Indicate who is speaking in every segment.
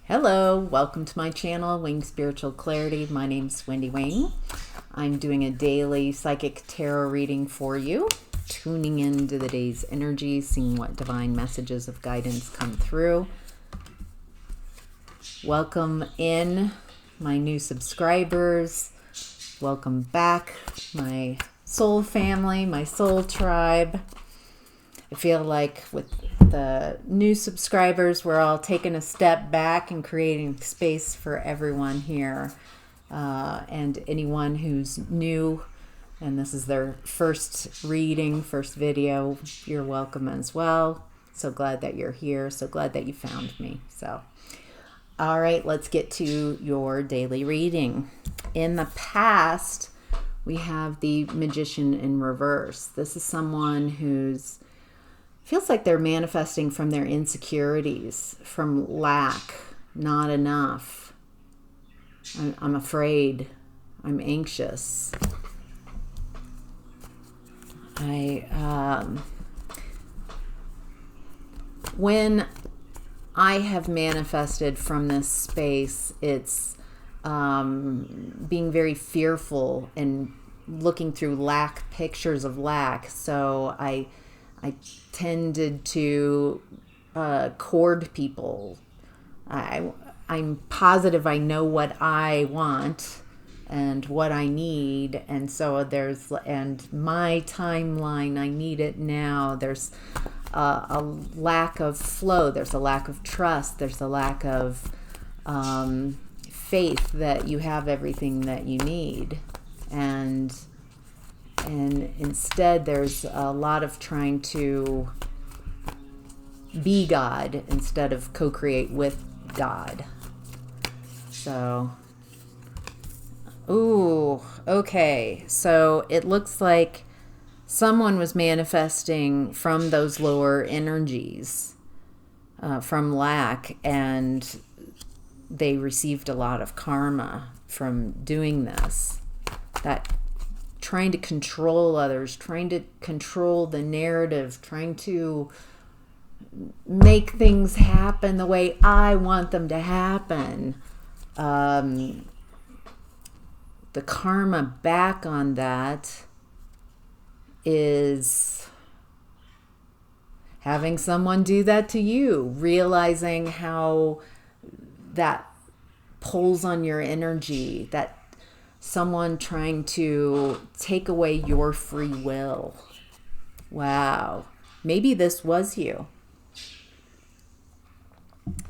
Speaker 1: Hello, welcome to my channel, Wing Spiritual Clarity. My name's Wendy Wing. I'm doing a daily psychic tarot reading for you, tuning into the day's energy, seeing what divine messages of guidance come through. Welcome in my new subscribers. Welcome back, my soul family, my soul tribe. I feel like with the new subscribers, we're all taking a step back and creating space for everyone here. And anyone who's new, and this is their first reading, first video, you're welcome as well. So glad that you're here. So glad that you found me. So, all right, let's get to your daily reading. In the past, we have the Magician in reverse. This is someone who's feels like they're manifesting from their insecurities, from lack, not enough. I'm afraid. I'm anxious. When I have manifested from this space, it's being very fearful and looking through lack, pictures of lack. So I tended to court people. I'm positive I know what I want and what I need, and so and my timeline, I need it now. There's a lack of flow. There's a lack of trust. There's a lack of faith that you have everything that you need, and instead there's a lot of trying to be God instead of co-create with God. So, ooh, okay. So it looks like someone was manifesting from those lower energies, from lack, and they received a lot of karma from doing this. That trying to control others, trying to control the narrative, trying to make things happen the way I want them to happen. The karma back on that is having someone do that to you, realizing how that pulls on your energy, that someone trying to take away your free will. Wow. Maybe this was you.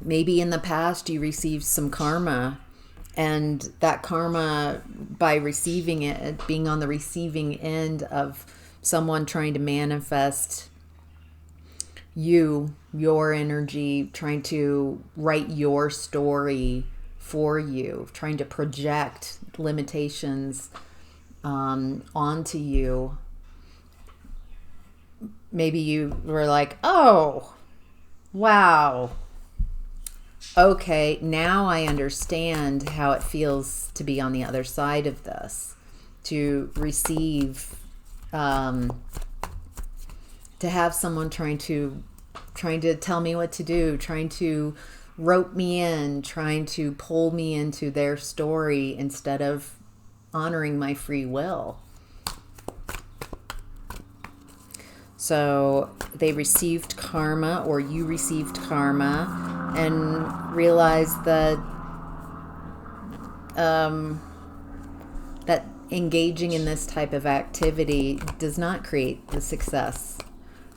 Speaker 1: Maybe in the past you received some karma, and that karma, by receiving it, being on the receiving end of someone trying to manifest you, your energy, trying to write your story for you, trying to project limitations onto you. Maybe you were like, oh, wow. Okay, now I understand how it feels to be on the other side of this, to receive, to have someone trying to tell me what to do, trying to rope me in, trying to pull me into their story instead of honoring my free will. So they received karma, or you received karma, and realized that that engaging in this type of activity does not create the success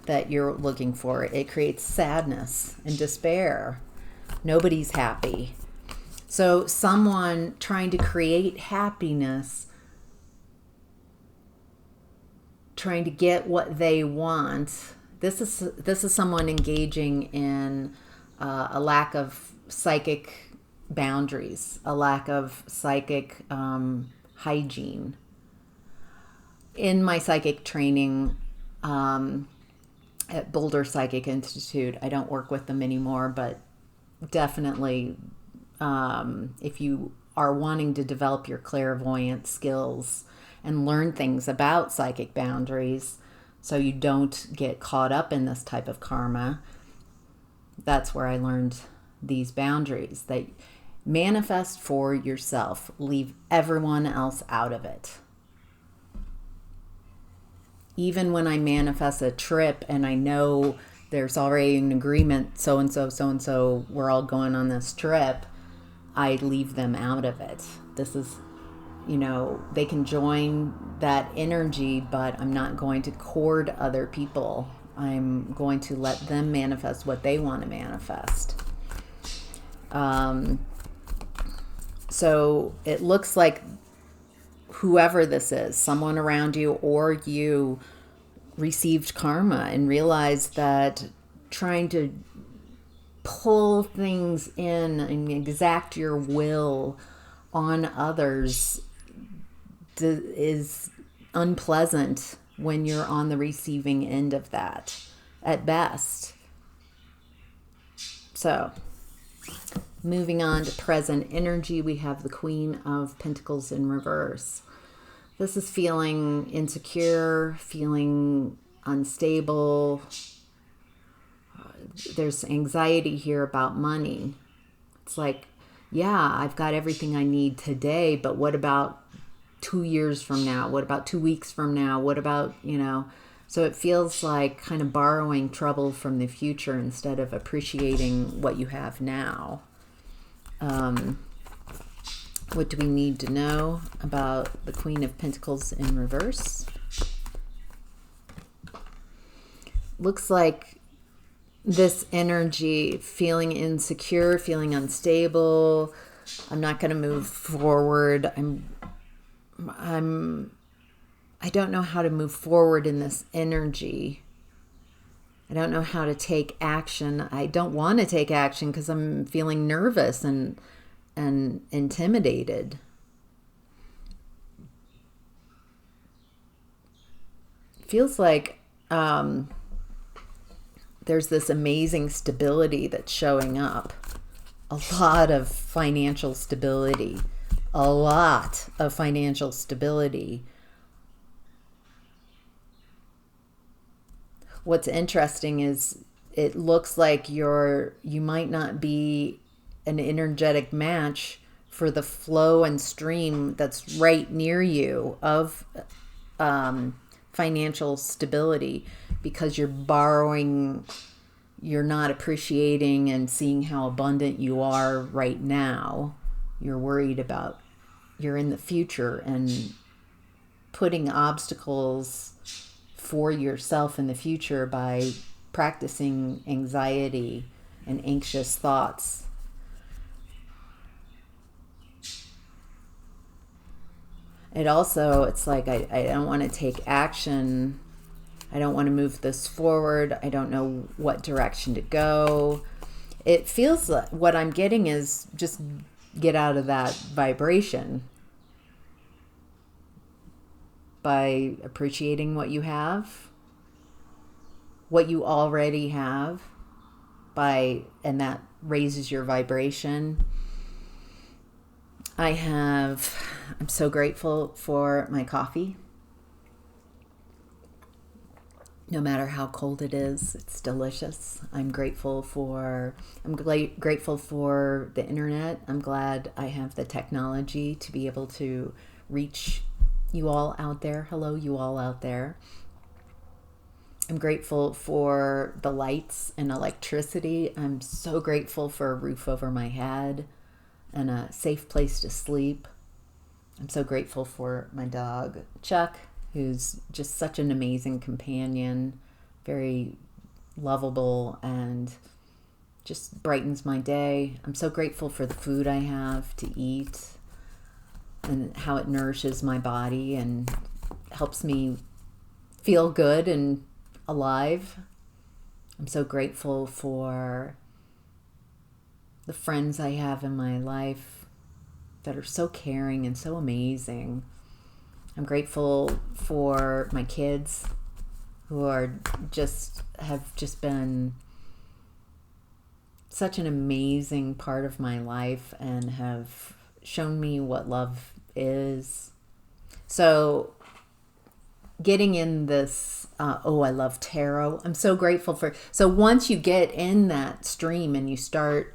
Speaker 1: that you're looking for. It creates sadness and despair. Nobody's happy. So someone trying to create happiness, trying to get what they want, this is someone engaging in a lack of psychic boundaries, a lack of psychic hygiene. In my psychic training at Boulder Psychic Institute, I don't work with them anymore, but definitely if you are wanting to develop your clairvoyant skills and learn things about psychic boundaries so you don't get caught up in this type of karma, that's where I learned these boundaries, that manifest for yourself. Leave everyone else out of it. Even when I manifest a trip and I know there's already an agreement, so-and-so, we're all going on this trip, I leave them out of it. This is, they can join that energy, but I'm not going to court other people. I'm going to let them manifest what they want to manifest. So it looks like whoever this is, someone around you or you, received karma and realized that trying to pull things in and exact your will on others is unpleasant when you're on the receiving end of that, at best. So, moving on to present energy, we have the Queen of Pentacles in reverse. This is feeling insecure, feeling unstable. There's anxiety here about money. It's like, yeah, I've got everything I need today, but what about 2 years from now? What about 2 weeks from now? What about, So it feels like kind of borrowing trouble from the future instead of appreciating what you have now. What do we need to know about the Queen of Pentacles in reverse? Looks like this energy, feeling insecure, feeling unstable. I'm not going to move forward. I don't know how to move forward in this energy. I don't know how to take action. I don't want to take action because I'm feeling nervous and intimidated. Feels like there's this amazing stability that's showing up. A lot of financial stability. A lot of financial stability. What's interesting is it looks like you might not be an energetic match for the flow and stream that's right near you of financial stability, because you're borrowing, you're not appreciating and seeing how abundant you are right now. You're worried about, you're in the future and putting obstacles for yourself in the future by practicing anxiety and anxious thoughts. It's like I don't want to take action. I don't want to move this forward. I don't know what direction to go. It feels like what I'm getting is just get out of that vibration by appreciating what you have, what you already have, and that raises your vibration. I'm so grateful for my coffee. No matter how cold it is, it's delicious. I'm grateful for the internet. I'm glad I have the technology to be able to reach you all out there. Hello, you all out there. I'm grateful for the lights and electricity. I'm so grateful for a roof over my head and a safe place to sleep. I'm so grateful for my dog, Chuck, who's just such an amazing companion, very lovable, and just brightens my day. I'm so grateful for the food I have to eat and how it nourishes my body and helps me feel good and alive. I'm so grateful for the friends I have in my life that are so caring and so amazing. I'm grateful for my kids who have just been such an amazing part of my life and have shown me what love is. So getting in this, I love tarot. I'm so grateful so once you get in that stream and you start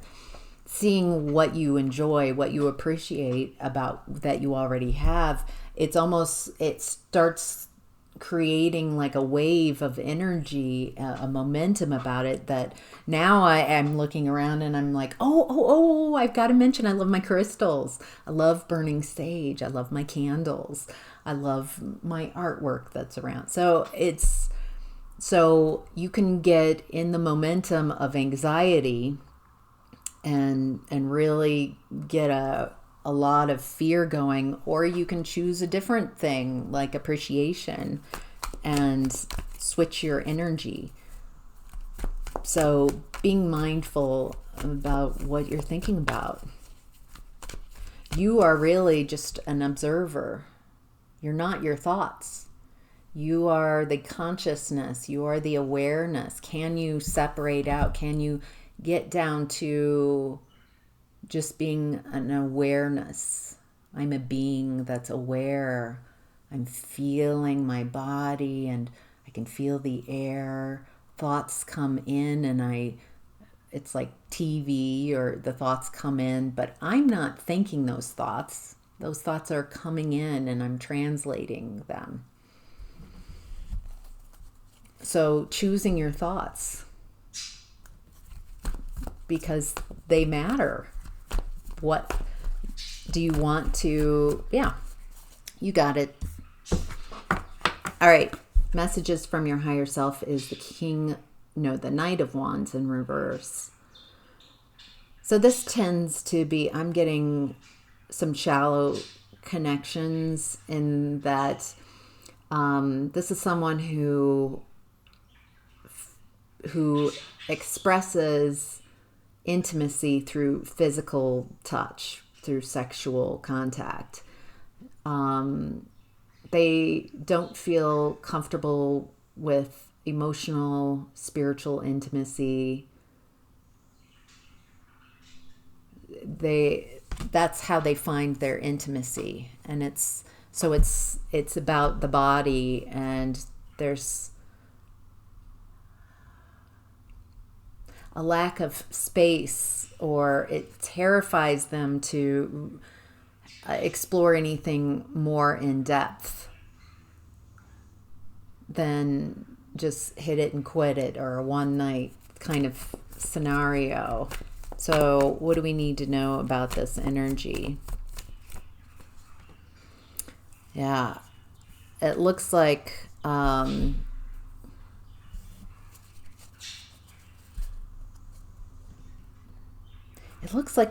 Speaker 1: seeing what you enjoy, what you appreciate about that you already have, it starts creating like a wave of energy, a momentum about it, that now I am looking around and I'm like, oh, I've got to mention, I love my crystals. I love burning sage. I love my candles. I love my artwork that's around. So you can get in the momentum of anxiety and really get a lot of fear going, or you can choose a different thing like appreciation and switch your energy. So being mindful about what you're thinking about. You are really just an observer. You're not your thoughts. You are the consciousness. You are the awareness. Can you separate out? Can you get down to just being an awareness? I'm a being that's aware. I'm feeling my body and I can feel the air. Thoughts come in and it's like TV, or the thoughts come in, but I'm not thinking those thoughts. Those thoughts are coming in and I'm translating them. So choosing your thoughts, because they matter. What do you want to, you got it. All right. Messages from your higher self is the Knight of Wands in reverse. So this tends to be, I'm getting some shallow connections in that this is someone who expresses intimacy through physical touch, through sexual contact. They don't feel comfortable with emotional, spiritual intimacy. That's how they find their intimacy. And it's about the body, and there's a lack of space, or it terrifies them to explore anything more in depth than just hit it and quit it, or a one night kind of scenario. So what do we need to know about this energy? Yeah, it looks like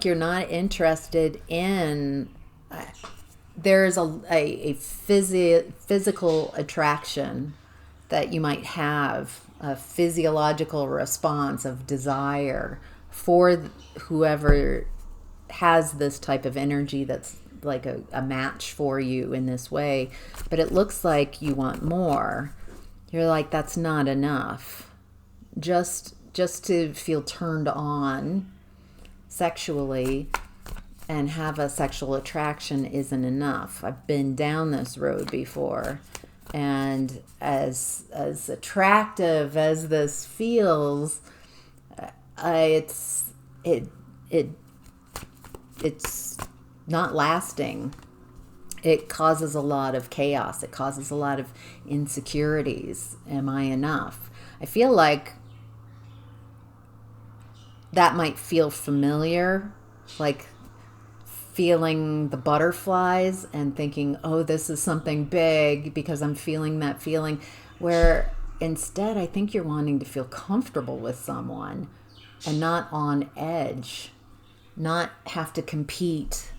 Speaker 1: you're not interested in, there's a physical attraction that you might have, a physiological response of desire for whoever has this type of energy that's like a match for you in this way. But it looks like you want more. You're like, that's not enough. Just to feel turned on sexually and have a sexual attraction isn't enough. I've been down this road before, and as attractive as this feels, it's not lasting. It causes a lot of chaos. It causes a lot of insecurities. Am I enough? I feel like that might feel familiar, like feeling the butterflies and thinking, oh, this is something big because I'm feeling that feeling, where instead I think you're wanting to feel comfortable with someone and not on edge, not have to compete,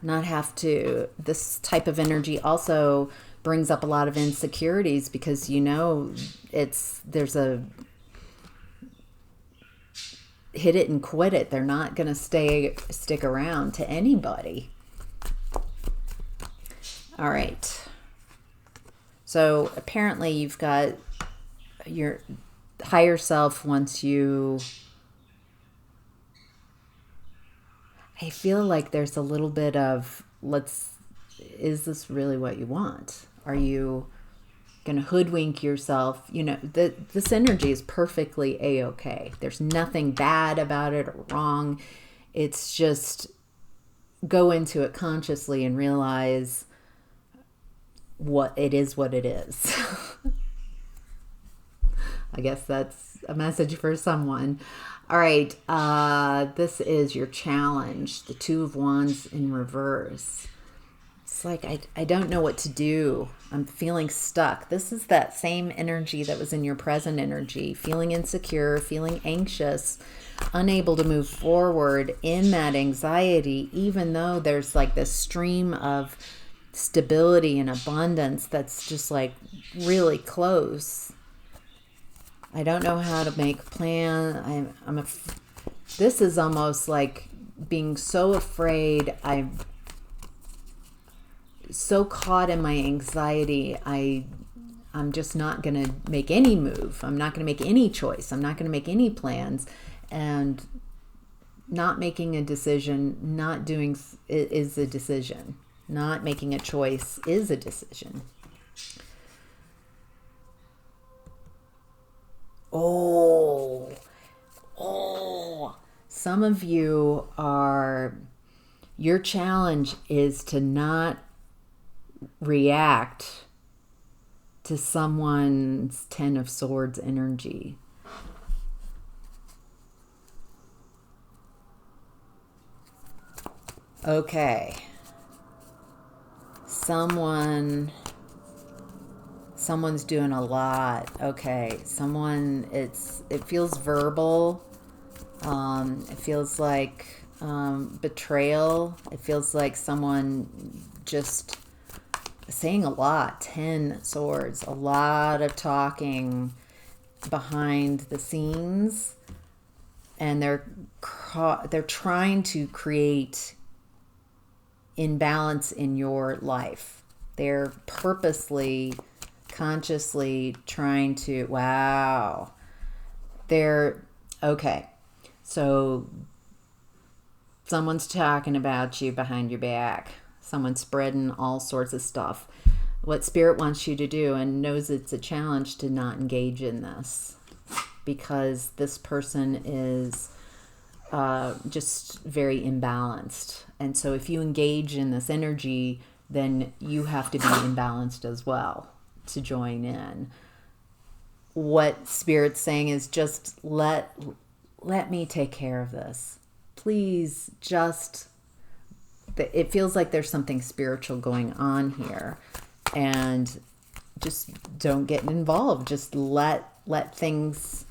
Speaker 1: not have to. This type of energy also brings up a lot of insecurities, because there's a hit it and quit it. They're not going to stick around to anybody. All right. So apparently you've got your higher self wants you. I feel like there's a little bit of, is this really what you want? Are you going to hoodwink yourself? This energy is perfectly a-okay. There's nothing bad about it or wrong. It's just go into it consciously and realize what it is. I guess that's a message for someone. All right, this is your challenge, the Two of Wands in reverse. It's like, I don't know what to do. I'm feeling stuck. This is that same energy that was in your present energy, feeling insecure, feeling anxious, unable to move forward in that anxiety, even though there's like this stream of stability and abundance that's just like really close. I don't know how to make a plan. This is almost like being so afraid. I'm so caught in my anxiety. I'm just not going to make any move. I'm not going to make any choice. I'm not going to make any plans. And not making a decision, not doing is a decision. Not making a choice is a decision. Oh, some of you your challenge is to not react to someone's Ten of Swords energy. Okay. Someone's doing a lot. Okay. It feels verbal. It feels like betrayal. It feels like someone just saying a lot. 10 swords. A lot of talking behind the scenes. And they're trying to create imbalance in your life. They're purposely, consciously trying to, okay. So someone's talking about you behind your back. Someone's spreading all sorts of stuff. What Spirit wants you to do, and knows it's a challenge to not engage in this, because this person is just very imbalanced. And so if you engage in this energy, then you have to be imbalanced as well to join in. What Spirit's saying is just let me take care of this. Please, it feels like there's something spiritual going on here. And just don't get involved. Just let things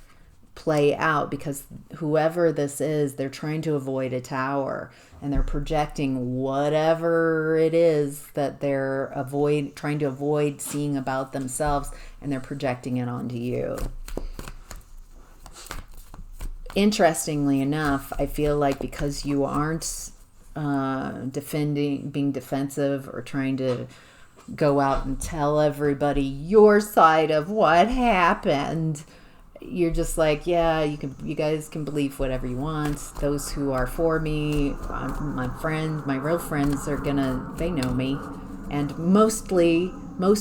Speaker 1: play out, because whoever this is, they're trying to avoid a tower, and they're projecting whatever it is that they're trying to avoid seeing about themselves, and they're projecting it onto you. Interestingly enough, I feel like because you aren't being defensive or trying to go out and tell everybody your side of what happened, you're just like, yeah, you guys can believe whatever you want. Those who are for me, my real friends they know me. And most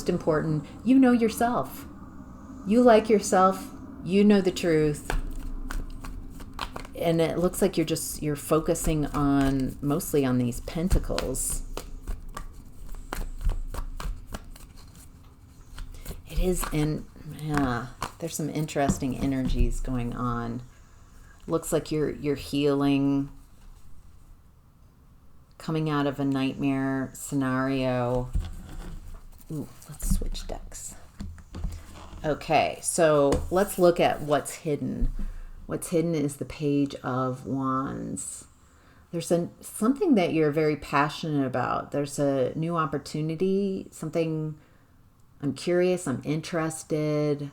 Speaker 1: important, you know yourself. You like yourself. You know the truth. And it looks like you're focusing mostly on these pentacles. It is there's some interesting energies going on. Looks like you're healing, coming out of a nightmare scenario. Ooh, let's switch decks. Okay, so let's look at what's hidden. What's hidden is the Page of Wands. There's something that you're very passionate about. There's a new opportunity, something. I'm curious, I'm interested,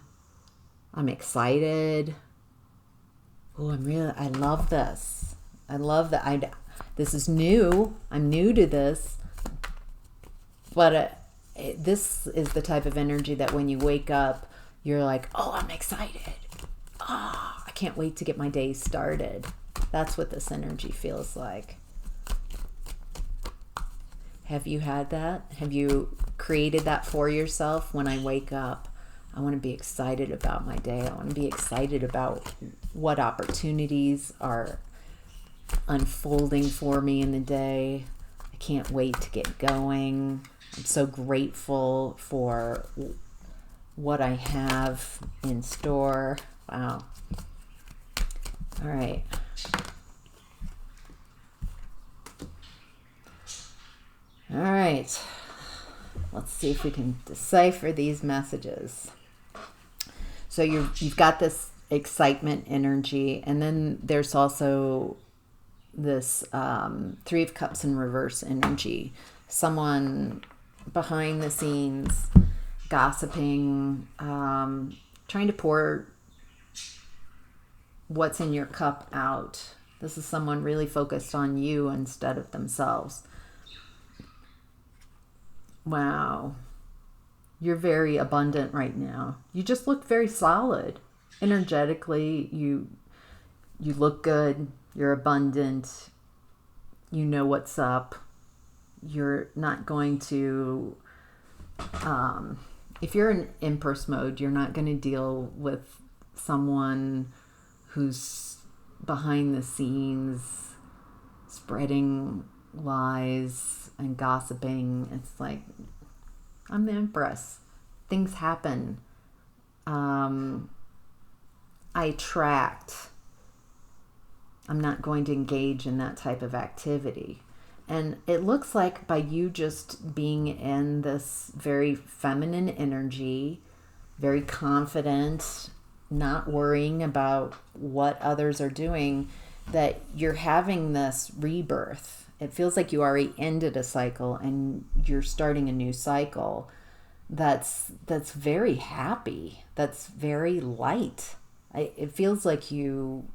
Speaker 1: I'm excited. Oh, I love this. I love that. This is new. I'm new to this. But this is the type of energy that when you wake up, you're like, oh, I'm excited. Oh, I can't wait to get my day started. That's what this energy feels like. Have you had that? Have you created that for yourself? When I wake up, I want to be excited about my day. I want to be excited about what opportunities are unfolding for me in the day. I can't wait to get going. I'm so grateful for what I have in store. Wow. All right. All right. Let's see if we can decipher these messages. So you've got this excitement energy, and then there's also this Three of Cups in reverse energy. Someone behind the scenes, gossiping, trying to pour what's in your cup out. This is someone really focused on you instead of themselves. Wow. You're very abundant right now. You just look very solid. Energetically, you look good. You're abundant. You know what's up. You're not going to, if you're in Empress mode, you're not going to deal with someone who's behind the scenes spreading lies and gossiping. It's like, I'm the Empress. Things happen. I attract. I'm not going to engage in that type of activity. And it looks like by you just being in this very feminine energy, very confident, not worrying about what others are doing, that you're having this rebirth. It feels like you already ended a cycle and you're starting a new cycle that's very happy, that's very light. It feels like you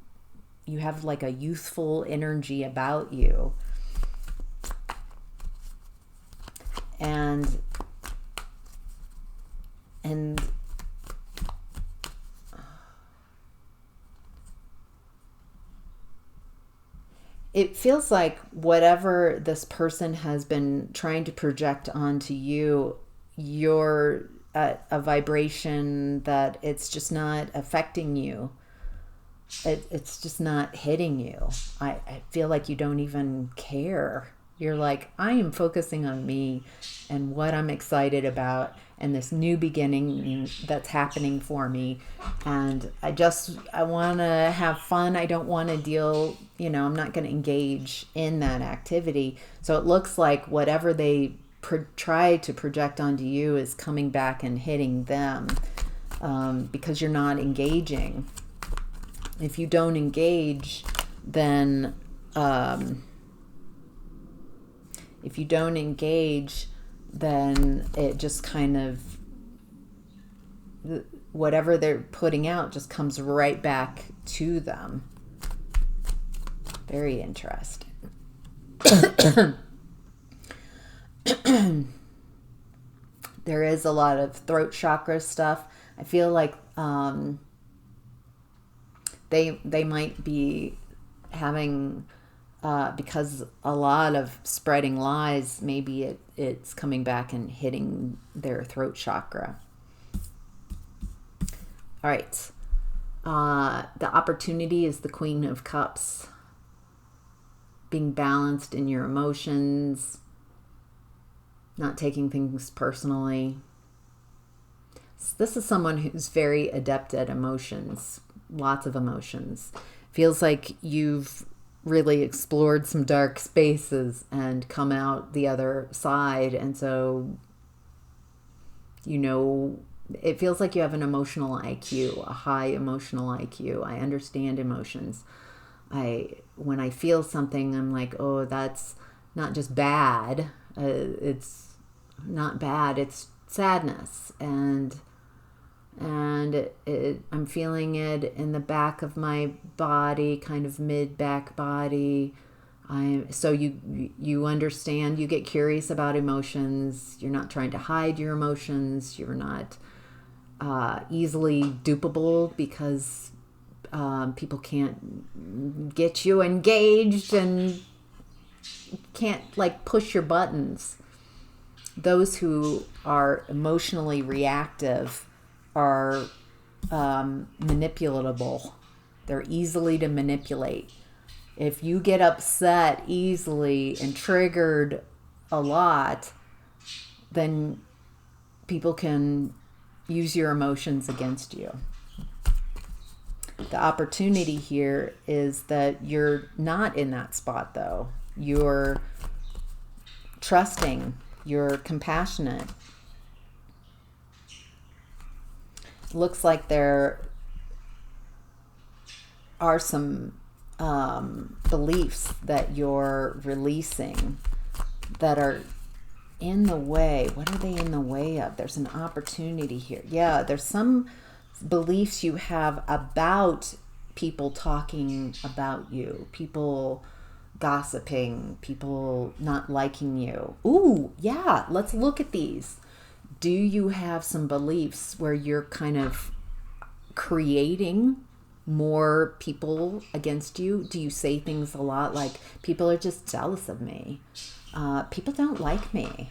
Speaker 1: have like a youthful energy about you. And it feels like whatever this person has been trying to project onto you, you're at a vibration that it's just not affecting you. It's just not hitting you. I feel like you don't even care. You're like, I am focusing on me and what I'm excited about and this new beginning that's happening for me. And I want to have fun. I don't want to deal, I'm not going to engage in that activity. So it looks like whatever they try to project onto you is coming back and hitting them because you're not engaging. If you don't engage, then it just kind of, whatever they're putting out just comes right back to them. Very interesting. There is a lot of throat chakra stuff. I feel like they might be having, because a lot of spreading lies, maybe it's coming back and hitting their throat chakra. All right. The opportunity is the Queen of Cups. Being balanced in your emotions, not taking things personally. This is someone who's very adept at emotions, lots of emotions. Feels like you've really explored some dark spaces and come out the other side. And so, it feels like you have an emotional IQ, a high emotional IQ. I understand emotions. When I feel something, I'm like, oh, that's not just bad. It's not bad. It's sadness. And I'm feeling it in the back of my body, kind of mid-back body. So you understand, you get curious about emotions. You're not trying to hide your emotions. You're not easily dupable because people can't get you engaged and can't push your buttons. Those who are emotionally reactive are manipulatable. They're easily to manipulate. If you get upset easily and triggered a lot, then people can use your emotions against you. The opportunity here is that you're not in that spot, though. You're trusting, you're compassionate. Looks like there are some beliefs that you're releasing that are in the way. What are they in the way of? There's an opportunity here. Yeah, there's some beliefs you have about people talking about you, people gossiping, people not liking you. Ooh, yeah, let's look at these. Do you have some beliefs where you're kind of creating more people against you? Do you say things a lot like, people are just jealous of me? People don't like me.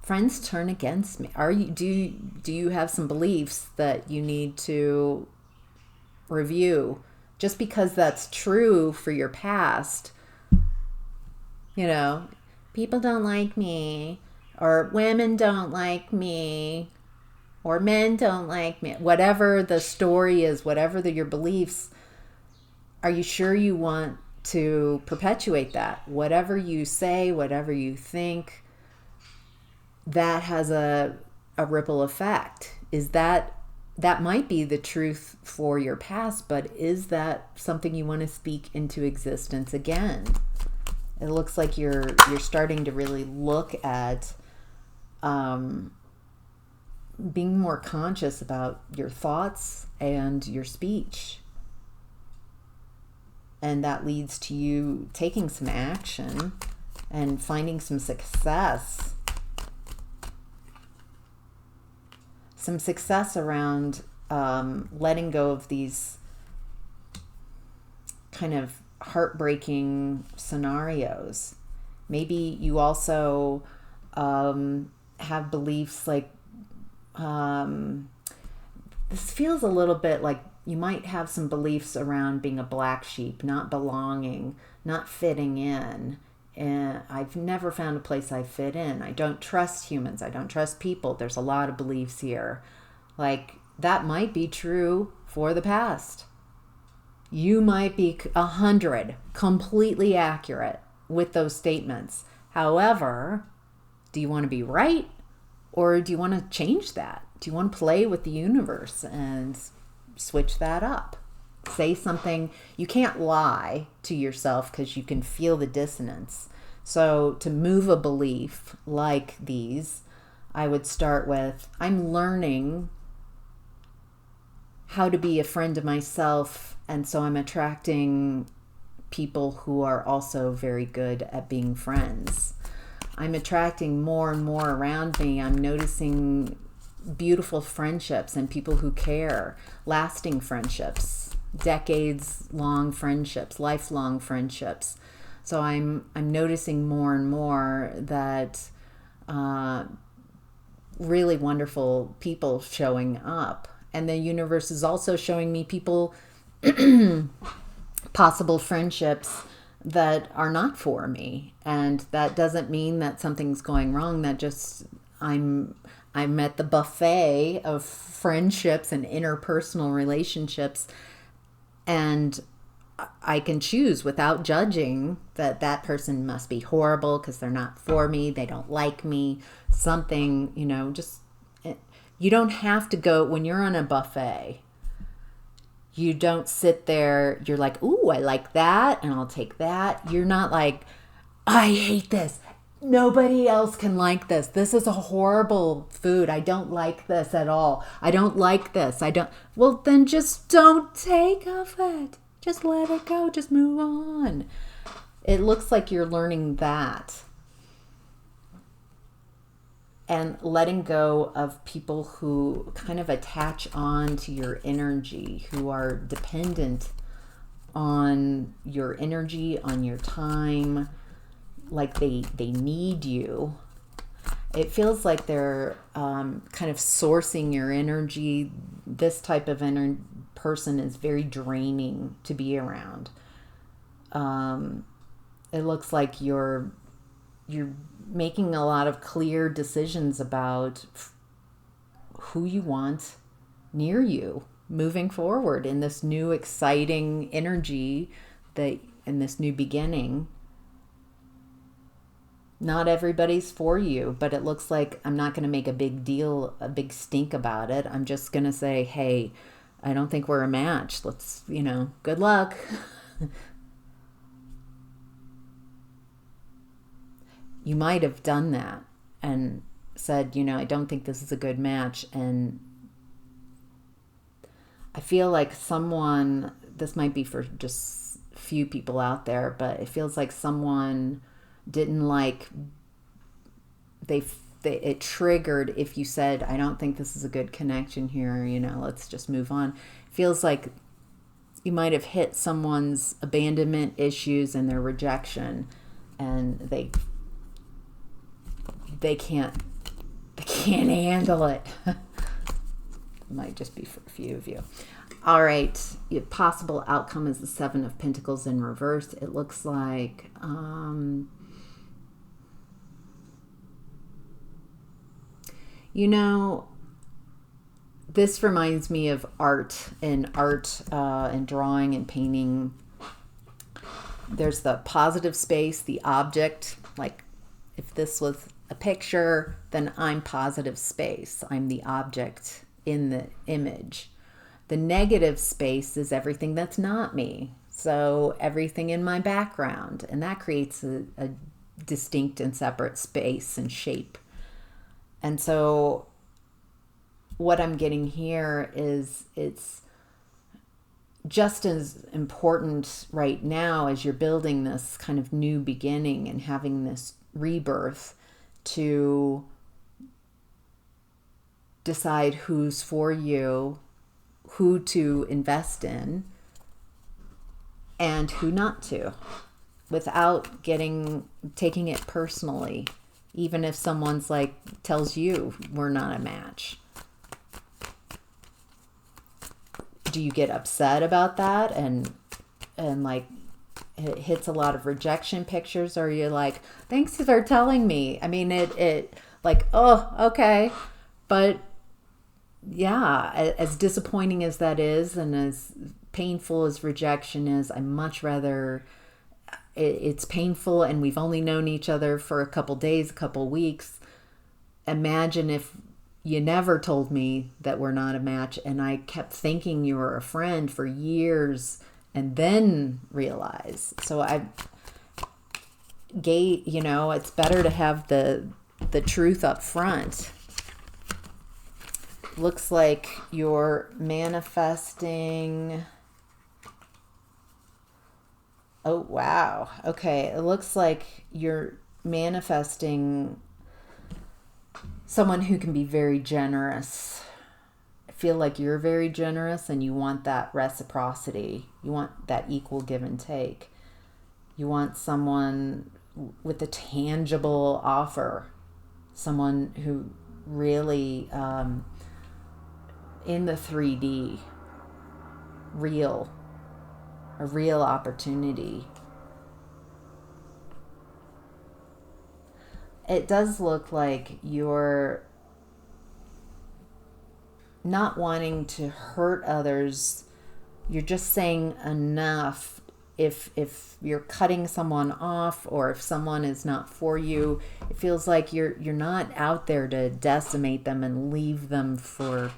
Speaker 1: Friends turn against me. Do you have some beliefs that you need to review? Just because that's true for your past, people don't like me, or women don't like me, or men don't like me. Whatever the story is, whatever your beliefs, are you sure you want to perpetuate that? Whatever you say, whatever you think, that has a ripple effect. That might be the truth for your past, but is that something you want to speak into existence again? It looks like you're starting to really look at being more conscious about your thoughts and your speech. And that leads to you taking some action and finding some success. Some success around letting go of these kind of heartbreaking scenarios. Maybe you also have beliefs like, this feels a little bit like you might have some beliefs around being a black sheep, not belonging, not fitting in. And I've never found a place I fit in. I don't trust humans. I don't trust people. There's a lot of beliefs here. Like, that might be true for the past. You might be 100 completely accurate with those statements. However, do you want to be right, or do you want to change that? Do you want to play with the universe and switch that up? Say something. You can't lie to yourself because you can feel the dissonance. So to move a belief like these, I would start with, I'm learning how to be a friend to myself, and so I'm attracting people who are also very good at being friends. I'm attracting more and more around me. I'm noticing beautiful friendships and people who care, lasting friendships, decades-long friendships, lifelong friendships. So I'm noticing more and more that really wonderful people showing up. And the universe is also showing me people, possible friendships that are not for me. And that doesn't mean that something's going wrong. That just, I'm at the buffet of friendships and interpersonal relationships, and I can choose without judging that person must be horrible because they're not for me, they don't like me, something, just, you don't have to go, when you're on a buffet, you don't sit there, you're like, ooh, I like that, and I'll take that. You're not like, I hate this. Nobody else can like this. This is a horrible food. I don't like this at all. I don't like this. Well, then just don't take of it. Just let it go. Just move on. It looks like you're learning that. And letting go of people who kind of attach on to your energy, who are dependent on your energy, on your time, like they need you. It feels like they're kind of sourcing your energy. This type of person is very draining to be around. It looks like you're making a lot of clear decisions about who you want near you moving forward in this new exciting energy, that in this new beginning. Not everybody's for you, but it looks like I'm not going to make a big deal, a big stink about it. I'm just going to say, hey, I don't think we're a match. Let's, good luck. You might have done that and said, I don't think this is a good match. And I feel like someone, this might be for just few people out there, but it feels like someone didn't like, it triggered if you said, I don't think this is a good connection here, let's just move on. It feels like you might have hit someone's abandonment issues and their rejection, and they can't handle it. It might just be for a few of you. All right, your possible outcome is the Seven of Pentacles in reverse. It looks like this reminds me of art and drawing and painting. There's the positive space, the object. Like if this was a picture, then I'm positive space. I'm the object in the image. The negative space is everything that's not me. So everything in my background. And that creates a distinct and separate space and shape. And so what I'm getting here is it's just as important right now as you're building this kind of new beginning and having this rebirth to decide who's for you, who to invest in, and who not to, without taking it personally, even if someone's tells you we're not a match. Do you get upset about that and it hits a lot of rejection pictures, or you're like, thanks for telling me? I mean, oh, okay. But yeah, as disappointing as that is, and as painful as rejection is, I much rather, it's painful and we've only known each other for a couple days, a couple weeks. Imagine if you never told me that we're not a match and I kept thinking you were a friend for years and then realize. So it's better to have the truth up front. Looks like you're manifesting. Oh, wow. Okay. It looks like you're manifesting someone who can be very generous. I feel like you're very generous and you want that reciprocity. You want that equal give and take. You want someone with a tangible offer. Someone who really, in the 3D, a real opportunity. It does look like you're not wanting to hurt others. You're just saying enough. If you're cutting someone off, or if someone is not for you, it feels like you're not out there to decimate them and leave them for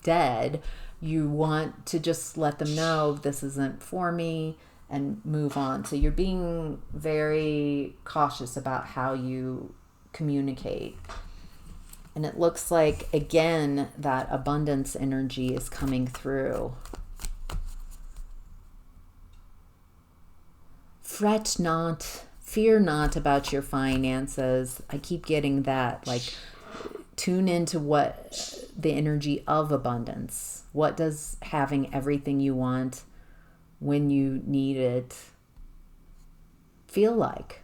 Speaker 1: dead. You want to just let them know this isn't for me and move on. So you're being very cautious about how you communicate. And it looks like, again, that abundance energy is coming through. Fret not, fear not about your finances. I keep getting that, tune into what the energy of abundance. What does having everything you want when you need it feel like?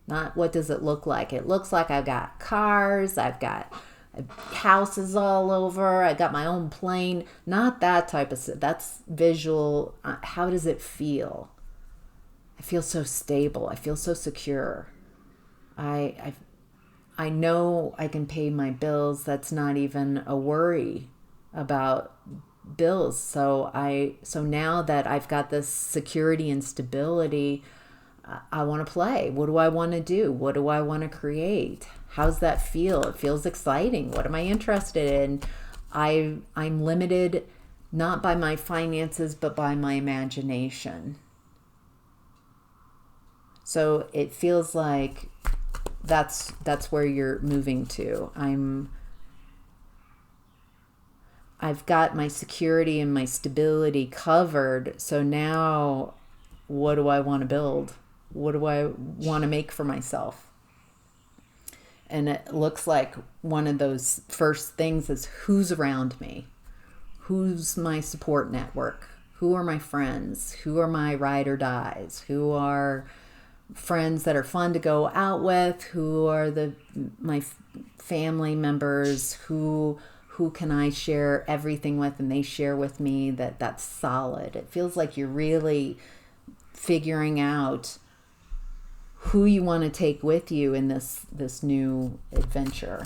Speaker 1: Not what does it look like. It looks like I've got cars, I've got houses all over. I got my own plane. Not that type of stuff. That's visual. How does it feel? I feel so stable. I feel so secure. I know I can pay my bills. That's not even a worry about bills. So now that I've got this security and stability, I want to play. What do I want to do? What do I want to create? How's that feel? It feels exciting. What am I interested in? I'm limited not by my finances, but by my imagination. So it feels like that's where you're moving to. I've got my security and my stability covered. So now what do I want to build? What do I want to make for myself? And it looks like one of those first things is who's around me? Who's my support network? Who are my friends? Who are my ride or dies? Who are friends that are fun to go out with? Who are my family members? Who can I share everything with and they share with me? That's solid. It feels like you're really figuring out who you want to take with you in this new adventure.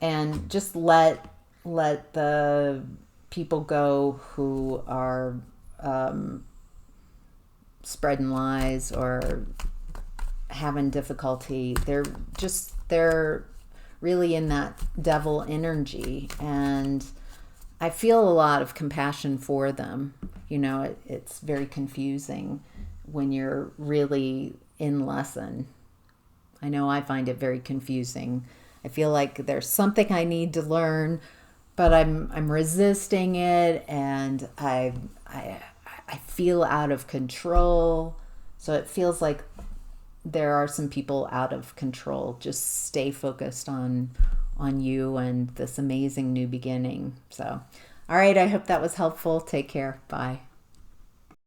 Speaker 1: And just let the people go who are spreading lies or having difficulty. They're really in that devil energy, and I feel a lot of compassion for them. It's very confusing when you're really in lesson. I know I find it very confusing. I feel like there's something I need to learn, but I'm resisting it, and I feel out of control. So it feels like there are some people out of control. Just stay focused on you and this amazing new beginning. So, all right, I hope that was helpful. Take care. Bye.